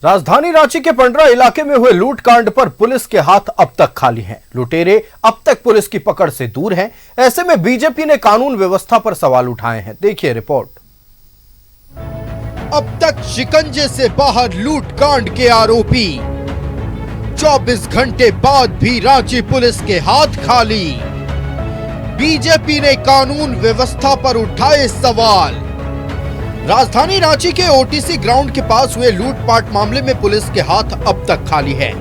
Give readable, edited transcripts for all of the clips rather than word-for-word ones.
राजधानी रांची के पंडरा इलाके में हुए लूटकांड पर पुलिस के हाथ अब तक खाली हैं। लुटेरे अब तक पुलिस की पकड़ से दूर हैं। ऐसे में बीजेपी ने कानून व्यवस्था पर सवाल उठाए हैं। देखिए रिपोर्ट। अब तक शिकंजे से बाहर लूटकांड के आरोपी, 24 घंटे बाद भी रांची पुलिस के हाथ खाली। बीजेपी ने कानून व्यवस्था पर उठाए सवाल। राजधानी रांची के ओटीसी ग्राउंड के पास हुए लूटपाट मामले में पुलिस के हाथ अब तक खाली है।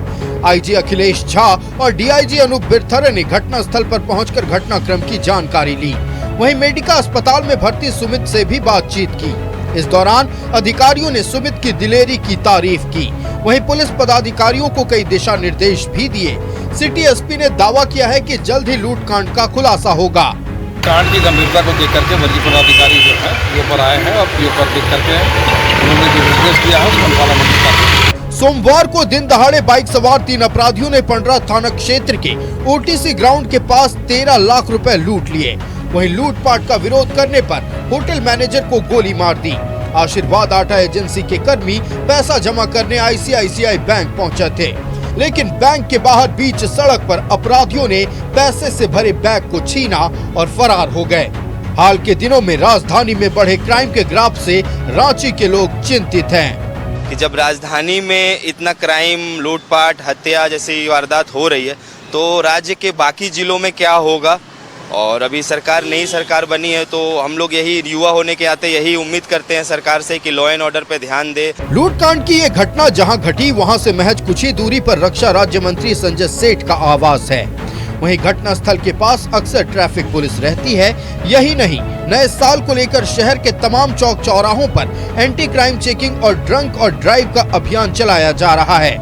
आईजी अखिलेश झा और डीआईजी अनूप बिरथरे ने घटनास्थल पर पहुंचकर घटनाक्रम की जानकारी ली। वहीं मेडिका अस्पताल में भर्ती सुमित से भी बातचीत की। इस दौरान अधिकारियों ने सुमित की दिलेरी की तारीफ की। वहीं पुलिस पदाधिकारियों को कई दिशा निर्देश भी दिए। सिटी एसपी ने दावा किया है कि जल्द ही लूटकांड का खुलासा होगा। कांड की गंभीरता को देख करके वरीय पदाधिकारी जो है ये पर आए हैं और ये पर देख करके उन्होंने जो निर्देश दिया है उसका पालन करते। सोमवार को दिन दहाड़े बाइक सवार 3 अपराधियों ने पंडरा थाना क्षेत्र के ओटीसी ग्राउंड के पास 13 लाख रुपए लूट लिए। वहीं लूटपाट का विरोध करने पर होटल मैनेजर को गोली मार दी। आशीर्वाद आटा एजेंसी के कर्मी पैसा जमा करने आईसीआईसीआई बैंक पहुंचे थे, लेकिन बैंक के बाहर बीच सड़क पर अपराधियों ने पैसे से भरे बैग को छीना और फरार हो गए। हाल के दिनों में राजधानी में बढ़े क्राइम के ग्राफ से रांची के लोग चिंतित हैं। कि जब राजधानी में इतना क्राइम, लूटपाट, हत्या जैसी वारदात हो रही है तो राज्य के बाकी जिलों में क्या होगा। और अभी नई सरकार बनी है तो हम लोग यही युवा होने के नाते यही उम्मीद करते हैं सरकार से कि लॉ एंड ऑर्डर पे ध्यान दे। लूटकांड की ये घटना जहां घटी वहां से महज कुछ ही दूरी पर रक्षा राज्य मंत्री संजय सेठ का आवास है। वहीं घटनास्थल के पास अक्सर ट्रैफिक पुलिस रहती है। यही नहीं, नए साल को लेकर शहर के तमाम चौक चौराहों पर एंटी क्राइम चेकिंग और ड्रंक और ड्राइव का अभियान चलाया जा रहा है।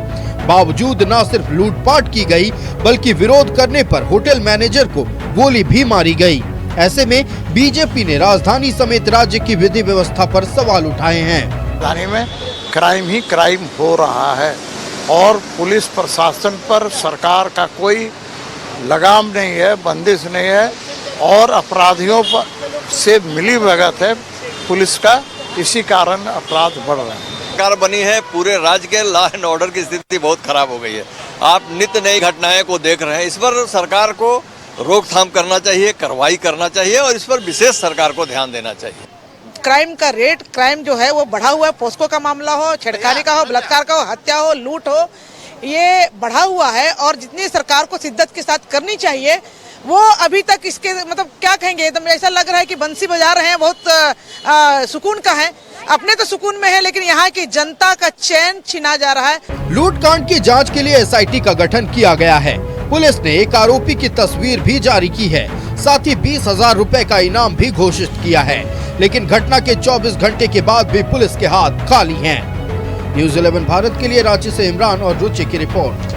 बावजूद न सिर्फ लूटपाट की गई बल्कि विरोध करने पर होटल मैनेजर को गोली भी मारी गई। ऐसे में बीजेपी ने राजधानी समेत राज्य की विधि व्यवस्था पर सवाल उठाए हैं। राजधानी में क्राइम ही क्राइम हो रहा है और पुलिस प्रशासन पर सरकार का कोई लगाम नहीं है, बंदिश नहीं है और अपराधियों से मिली भगत है पुलिस का। इसी कारण अपराध बढ़ रहे हैं। सरकार बनी है, पूरे राज्य के लॉ एंड ऑर्डर की स्थिति बहुत खराब हो गई है। आप नित्य नई घटनाएं को देख रहे हैं। इस पर सरकार को रोकथाम करना चाहिए, कार्रवाई करना चाहिए और इस पर विशेष सरकार को ध्यान देना चाहिए। क्राइम का रेट, क्राइम जो है वो बढ़ा हुआ है। पोस्को का मामला हो, छेड़खानी का हो, बलात्कार का हो, हत्या हो, लूट हो, ये बढ़ा हुआ है। और जितनी सरकार को शिद्दत के साथ करनी चाहिए वो अभी तक इसके क्या कहेंगे, एकदम ऐसा लग रहा है कि बंसी बजा रहे हैं। बहुत सुकून का है, अपने तो सुकून में है लेकिन यहाँ की जनता का चैन छीना जा रहा है। लूटकांड की जांच के लिए एसआईटी का गठन किया गया है। पुलिस ने एक आरोपी की तस्वीर भी जारी की है। साथ ही 20,000 रुपए का इनाम भी घोषित किया है। लेकिन घटना के 24 घंटे के बाद भी पुलिस के हाथ खाली हैं। न्यूज़ 11 भारत के लिए रांची से इमरान और रुचि की रिपोर्ट।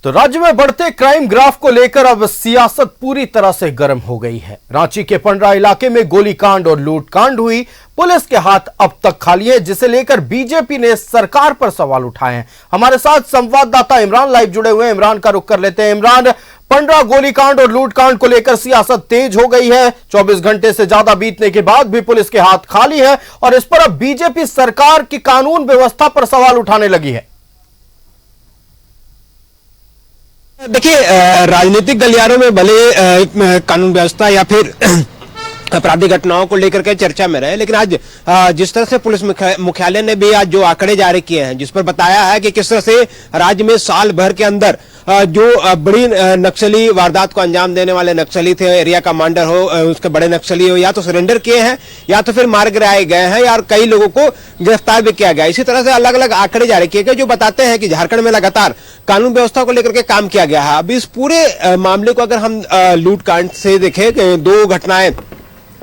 तो राज्य में बढ़ते क्राइम ग्राफ को लेकर अब सियासत पूरी तरह से गर्म हो गई है। रांची के पंडरा इलाके में गोलीकांड और लूटकांड हुई। पुलिस के हाथ अब तक खाली है, जिसे लेकर बीजेपी ने सरकार पर सवाल उठाए हैं। हमारे साथ संवाददाता इमरान लाइव जुड़े हुए हैं। इमरान का रुख कर लेते हैं। इमरान, पंडरा गोलीकांड और लूटकांड को लेकर सियासत तेज हो गई है। 24 घंटे से ज्यादा बीतने के बाद भी पुलिस के हाथ खाली है और इस पर अब बीजेपी सरकार की कानून व्यवस्था पर सवाल उठाने लगी है। देखिए, राजनीतिक गलियारों में भले कानून व्यवस्था या फिर आपराधिक घटनाओं को लेकर के चर्चा में रहे, लेकिन आज जिस तरह से पुलिस मुख्यालय ने भी आज जो आंकड़े जारी किए हैं, जिस पर बताया है कि किस तरह से राज्य में साल भर के अंदर जो बड़ी नक्सली वारदात को अंजाम देने वाले नक्सली थे, एरिया कमांडर हो, उसके बड़े नक्सली हो, या तो सरेंडर किए हैं या तो फिर मार गिराए गए हैं या कई लोगों को गिरफ्तार भी किया गया। इसी तरह से अलग अलग आंकड़े जारी किए गए जो बताते हैं कि झारखंड में लगातार कानून व्यवस्था को लेकर के काम किया गया है। अब इस पूरे मामले को अगर हम लूटकांड से देखें, 2 घटनाएं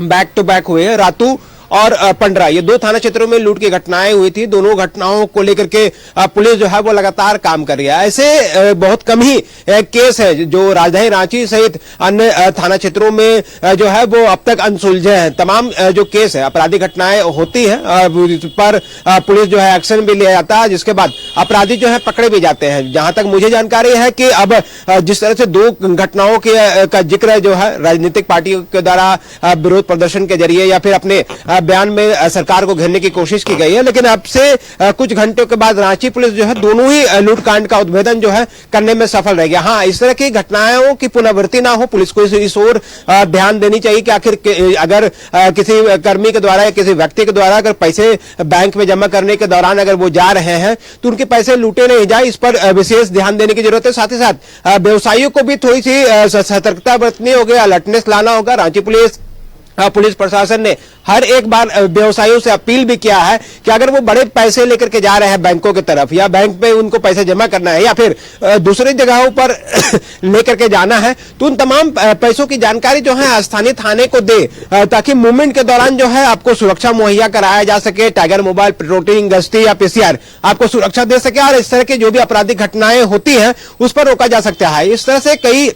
बैक टू बैक हुए हैं, रातू और पंडरा, ये 2 थाना क्षेत्रों में लूट की घटनाएं हुई थी। दोनों घटनाओं को लेकर के पुलिस जो है वो लगातार काम कर रही है। ऐसे बहुत कम ही केस है जो राजधानी रांची सहित अन्य थाना क्षेत्रों में जो है वो अब तक अनसुलझे हैं। तमाम जो केस है, आपराधिक घटनाएं होती है पर पुलिस जो है एक्शन भी लिया जाता है, जिसके बाद अपराधी जो है पकड़े भी जाते हैं। जहां तक मुझे जानकारी है कि अब जिस तरह से 2 घटनाओं का जिक्र जो है राजनीतिक पार्टियों के द्वारा विरोध प्रदर्शन के जरिए या फिर अपने बयान में सरकार को घेरने की कोशिश की गई है। लेकिन अब से कुछ घंटों के बाद रांची पुलिस जो है दोनों ही लूटकांड का उद्भेदन जो है करने में सफल रह गया। हाँ, इस तरह की घटनाओं की पुनरावृत्ति ना हो, पुलिस को इस ओर ध्यान देनी चाहिए कि आखिर अगर किसी कर्मी के द्वारा या किसी व्यक्ति के द्वारा अगर पैसे बैंक में जमा करने के दौरान अगर वो जा रहे हैं तो उनके पैसे लूटे नहीं जाए, इस पर विशेष ध्यान देने की जरूरत है। साथ ही साथ व्यवसायियों को भी थोड़ी सी सतर्कता बरतनी होगी, अलर्टनेस लाना होगा। रांची पुलिस प्रशासन ने हर एक बार व्यवसायियों से अपील भी किया है कि अगर वो बड़े पैसे लेकर के जा रहे हैं बैंकों की तरफ या बैंक में उनको पैसे जमा करना है या फिर दूसरी जगहों पर लेकर के जाना है तो उन तमाम पैसों की जानकारी जो है स्थानीय थाने को दे, ताकि मूवमेंट के दौरान जो है आपको सुरक्षा मुहैया कराया जा सके। टाइगर मोबाइल पेट्रोलिंग, गश्ती या पीसीआर आपको सुरक्षा दे सके और इस तरह की जो भी आपराधिक घटनाएं होती हैं उस पर रोका जा सकता है। इस तरह से कई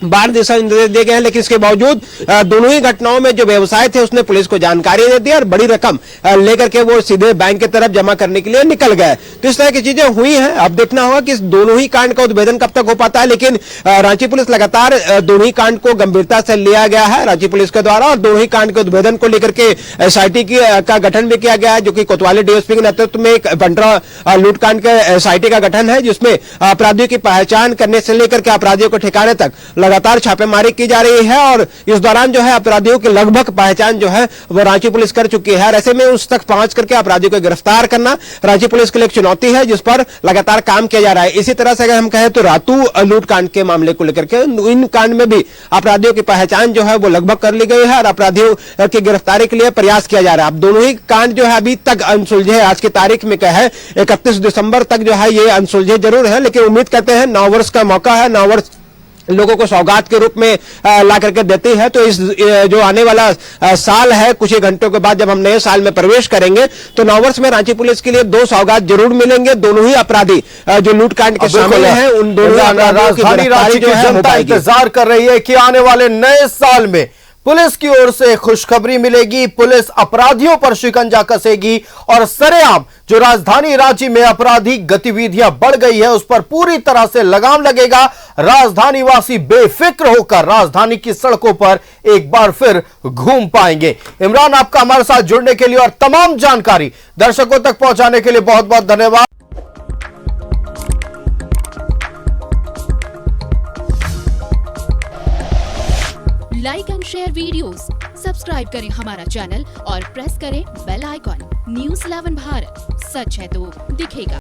बार दिशा निर्देश दिए गए हैं, लेकिन इसके बावजूद दोनों ही घटनाओं में जो व्यवसाय थे उसने पुलिस को जानकारी दे दी और बड़ी रकम लेकर के वो सीधे बैंक की तरफ जमा करने के लिए निकल गए। तो इस तरह की चीजें हुई हैं। अब देखना होगा कि दोनों ही कांड का उद्भेदन कब तक हो पाता है, लेकिन रांची पुलिस लगातार दोनों ही कांड को गंभीरता से लिया गया है रांची पुलिस के द्वारा, और दोनों ही कांड के उद्भेदन को लेकर के एसआईटी का गठन भी किया गया है, जो कि कोतवाली डीएसपी के नेतृत्व में एक बंटरा लूटकांड के एसआईटी का गठन है, जिसमें अपराधियों की पहचान करने से लेकर के अपराधियों को ठिकाने तक लगातार छापेमारी की जा रही है। और इस दौरान जो है अपराधियों की लगभग पहचान जो है वो रांची पुलिस कर चुकी है। ऐसे में उस तक पहुंच करके अपराधियों को गिरफ्तार करना रांची पुलिस के लिए एक चुनौती है, जिस पर लगातार काम किया जा रहा है। इसी तरह से अगर हम कहें तो रातू लूटकांड के मामले को लेकर के इन कांड में भी अपराधियों की पहचान जो है वो लगभग कर ली गई है और अपराधियों की गिरफ्तारी के लिए प्रयास किया जा रहा है। अब दोनों ही कांड जो है अभी तक अनसुलझे, आज की तारीख में क्या है 31 दिसंबर तक जो है ये अनसुलझे जरूर है, लेकिन उम्मीद करते हैं 9 वर्ष का मौका है, 9 वर्ष लोगों को सौगात के रूप में ला करके देती है। तो इस जो आने वाला साल है, कुछ ही घंटों के बाद जब हम नए साल में प्रवेश करेंगे तो 9 वर्ष में रांची पुलिस के लिए 2 सौगात जरूर मिलेंगे। दोनों ही अपराधी जो लूटकांड के शामिल हैं उन दोनों राजधानी रांची की जनता इंतजार कर रही है कि आने वाले नए साल में पुलिस की ओर से खुशखबरी मिलेगी, पुलिस अपराधियों पर शिकंजा कसेगी और सरेआम जो राजधानी रांची में आपराधिक गतिविधियां बढ़ गई है उस पर पूरी तरह से लगाम लगेगा। राजधानी वासी बेफिक्र होकर राजधानी की सड़कों पर एक बार फिर घूम पाएंगे। इमरान, आपका हमारे साथ जुड़ने के लिए और तमाम जानकारी दर्शकों तक पहुंचाने के लिए बहुत बहुत धन्यवाद। Like and share videos, subscribe करें हमारा चैनल और प्रेस करें बेल आइकॉन। न्यूज़ 11 भारत, सच है तो दिखेगा।